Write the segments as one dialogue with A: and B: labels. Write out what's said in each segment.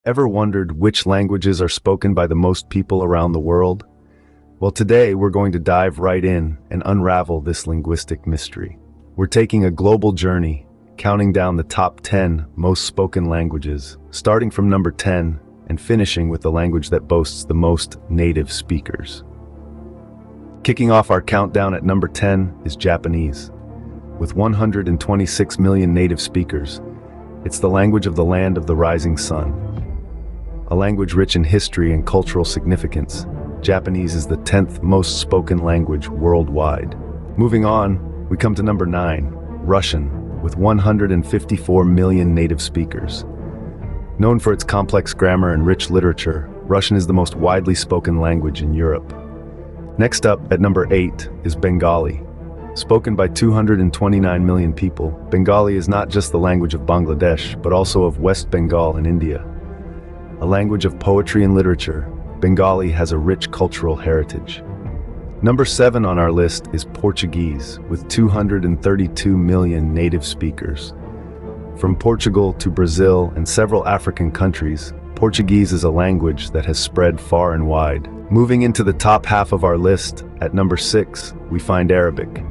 A: Ever wondered which languages are spoken by the most people around the world? Well, today we're going to dive right in and unravel this linguistic mystery. We're taking a global journey, counting down the top 10 most spoken languages, starting from number 10 and finishing with the language that boasts the most native speakers. Kicking off our countdown at number 10 is Japanese. With 126 million native speakers, it's the language of the land of the rising sun. A language rich in history and cultural significance, Japanese is the 10th most spoken language worldwide. Moving on, we come to number 9, Russian, with 154 million native speakers. Known for its complex grammar and rich literature, Russian is the most widely spoken language in Europe. Next up, at number 8, is Bengali. Spoken by 229 million people, Bengali is not just the language of Bangladesh, but also of West Bengal in India. A language of poetry and literature, Bengali has a rich cultural heritage. Number 7 on our list is Portuguese, with 232 million native speakers. From Portugal to Brazil and several African countries, Portuguese is a language that has spread far and wide. Moving into the top half of our list, at number 6, we find Arabic.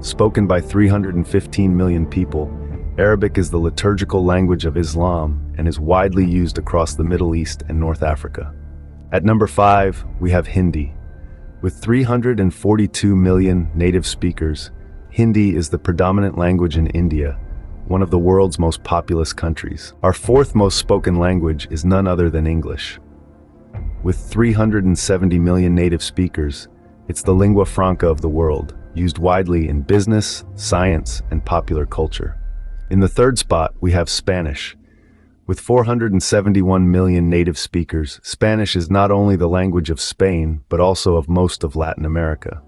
A: Spoken by 315 million people, Arabic is the liturgical language of Islam and is widely used across the Middle East and North Africa. At number 5, we have Hindi. With 342 million native speakers, Hindi is the predominant language in India, one of the world's most populous countries. Our 4th most spoken language is none other than English. With 370 million native speakers, it's the lingua franca of the world, used widely in business, science, and popular culture. In the 3rd spot, we have Spanish. With 471 million native speakers, Spanish is not only the language of Spain, but also of most of Latin America.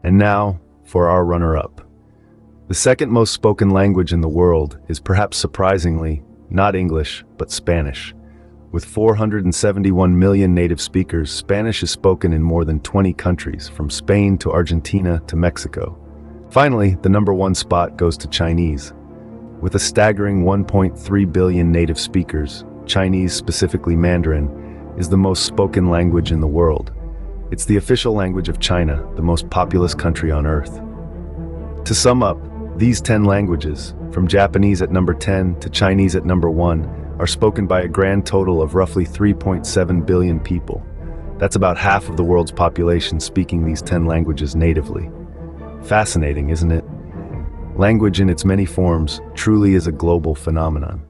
A: And now, for our runner-up. The 2nd most spoken language in the world is, perhaps surprisingly, not English, but Spanish. With 471 million native speakers, Spanish is spoken in more than 20 countries, from Spain to Argentina to Mexico. Finally, the number 1 spot goes to Chinese. With a staggering 1.3 billion native speakers, Chinese, specifically Mandarin, is the most spoken language in the world. It's the official language of China, the most populous country on Earth. To sum up, these 10 languages, from Japanese at number 10 to Chinese at number 1, are spoken by a grand total of roughly 3.7 billion people. That's about half of the world's population speaking these 10 languages natively. Fascinating, isn't it? Language in its many forms truly is a global phenomenon.